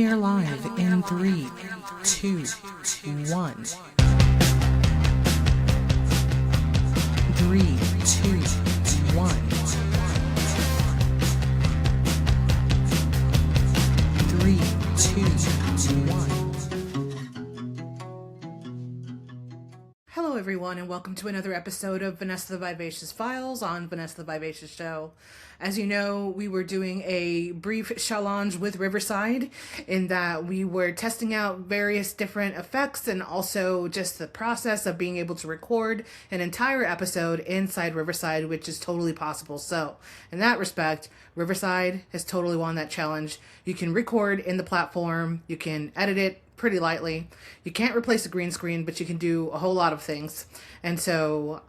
are live in 3, 2, 1. 3, 2, 1. 3, 2, 1. Hello everyone, and welcome to another episode of Vanessa the Vivacious Files on Vanessa the Vivacious Show. As you know, we were doing a brief challenge with Riverside in that we were testing out various different effects and also just the process of being able to record an entire episode inside Riverside, which is totally possible. So in that respect, Riverside has totally won that challenge. You can record in the platform, you can edit it pretty lightly. You can't replace a green screen, but you can do a whole lot of things. And so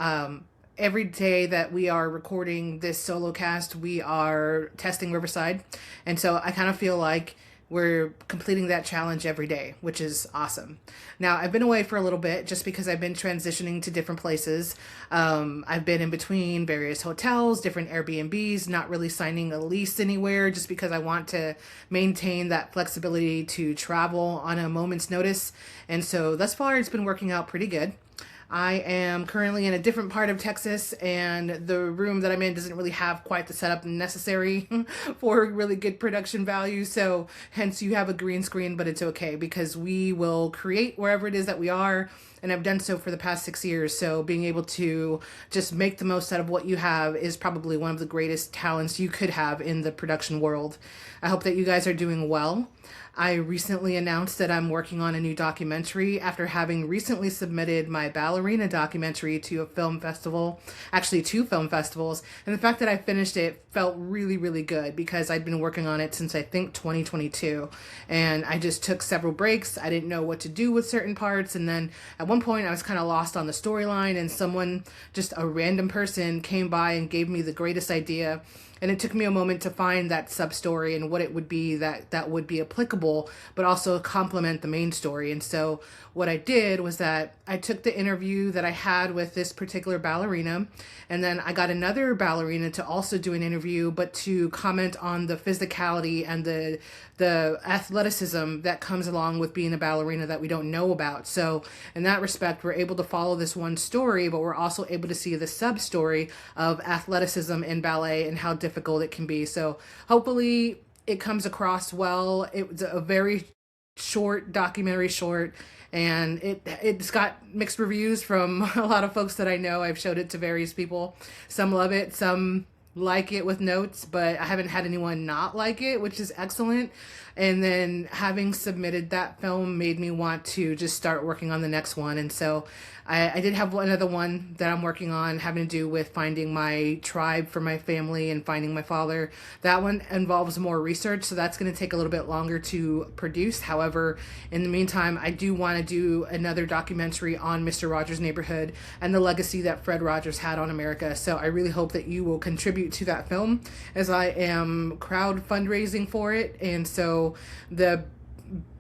every day that we are recording this solo cast, we are testing Riverside. And so I kind of feel like we're completing that challenge every day, which is awesome. Now, I've been away for a little bit just because I've been transitioning to different places. I've been in between various hotels, different Airbnbs, not really signing a lease anywhere just because I want to maintain that flexibility to travel on a moment's notice. And so thus far, it's been working out pretty good. I am currently in a different part of Texas, and the room that I'm in doesn't really have quite the setup necessary for really good production value. So hence you have a green screen, but it's okay because we will create wherever it is that we are. And I've done so for the past 6 years. So being able to just make the most out of what you have is probably one of the greatest talents you could have in the production world. I hope that you guys are doing well. I recently announced that I'm working on a new documentary after having recently submitted my ballerina documentary to a film festival, actually 2 film festivals. And the fact that I finished it felt really, really good because I'd been working on it since I think 2022. And I just took several breaks. I didn't know what to do with certain parts. And then at one point I was kind of lost on the storyline, and someone, just a random person, came by and gave me the greatest idea. And it took me a moment to find that sub-story and what it would be that would be applicable, but also complement the main story. And so what I did was that I took the interview that I had with this particular ballerina, and then I got another ballerina to also do an interview, but to comment on the physicality and the athleticism that comes along with being a ballerina that we don't know about. So in that respect, we're able to follow this one story, but we're also able to see the sub-story of athleticism in ballet and how difficult it can be. So hopefully it comes across well. It was a very short documentary short, and it's got mixed reviews from a lot of folks that I know. I've showed it to various people. Some love it, some like it with notes, but I haven't had anyone not like it, which is excellent. And then having submitted that film made me want to just start working on the next one. And so I did have another one that I'm working on having to do with finding my tribe for my family and finding my father. That one involves more research, so that's going to take a little bit longer to produce. However, in the meantime, I do want to do another documentary on Mr. Rogers' Neighborhood and the legacy that Fred Rogers had on America. So I really hope that you will contribute to that film, as I am crowd fundraising for it. And so the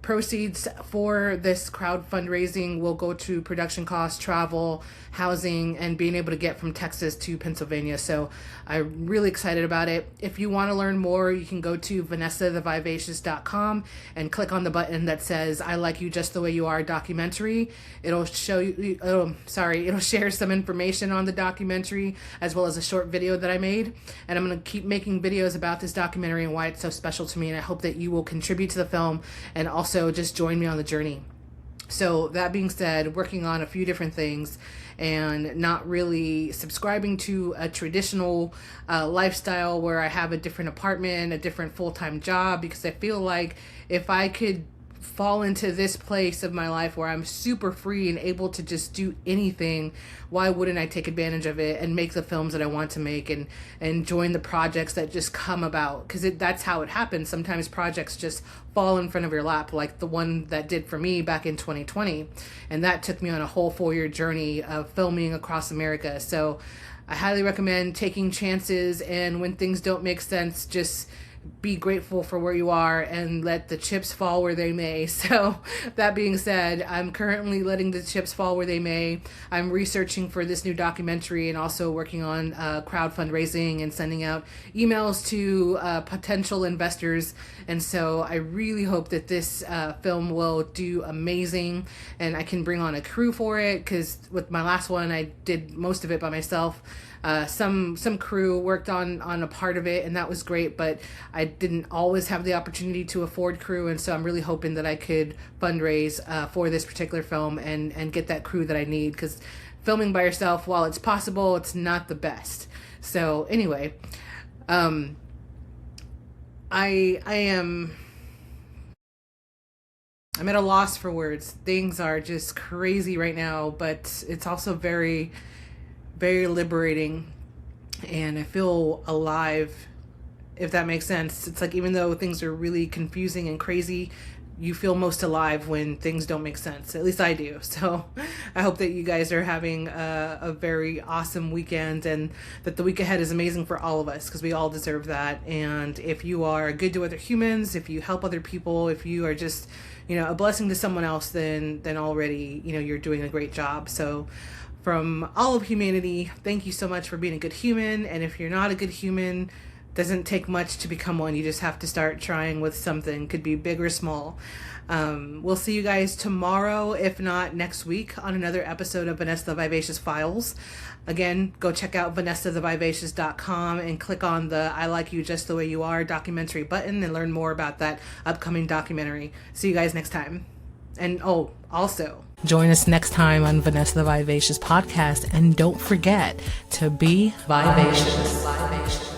proceeds for this crowd fundraising will go to production costs, travel, housing, and being able to get from Texas to Pennsylvania. So I'm really excited about it. If you want to learn more, you can go to vanessathevivacious.com and click on the button that says I Like You Just the Way You Are documentary. It'll show you, it'll share some information on the documentary as well as a short video that I made. And I'm going to keep making videos about this documentary and why it's so special to me. And I hope that you will contribute to the film and also just join me on the journey. So that being said, working on a few different things and not really subscribing to a traditional lifestyle where I have a different apartment, a different full-time job, because I feel like if I could fall into this place of my life where I'm super free and able to just do anything, why wouldn't I take advantage of it and make the films that I want to make and join the projects that just come about? Because that's how it happens. Sometimes projects just fall in front of your lap, like the one that did for me back in 2020. And that took me on a whole 4-year journey of filming across America. So I highly recommend taking chances, and when things don't make sense, just be grateful for where you are and let the chips fall where they may. So that being said, I'm currently letting the chips fall where they may. I'm researching for this new documentary and also working on crowd fundraising and sending out emails to potential investors. And so I really hope that this film will do amazing and I can bring on a crew for it, because with my last one I did most of it by myself. Some crew worked on a part of it, and that was great, but I didn't always have the opportunity to afford crew, and so I'm really hoping that I could fundraise for this particular film and get that crew that I need, because filming by yourself, while it's possible, it's not the best. So anyway, I'm at a loss for words. Things are just crazy right now, but it's also very, very liberating, and I feel alive, if that makes sense. It's like, even though things are really confusing and crazy, you feel most alive when things don't make sense. At least I do. So I hope that you guys are having a very awesome weekend, and that the week ahead is amazing for all of us, because we all deserve that. And if you are good to other humans, if you help other people, if you are just, a blessing to someone else, then already, you're doing a great job. So from all of humanity, thank you so much for being a good human. And if you're not a good human, doesn't take much to become one. You just have to start trying with something. Could be big or small. We'll see you guys tomorrow, if not next week, on another episode of Vanessa the Vivacious Files. Again, go check out VanessaTheVivacious.com and click on the I Like You Just the Way You Are documentary button and learn more about that upcoming documentary. See you guys next time. And also, join us next time on Vanessa the Vivacious podcast, and don't forget to be vivacious.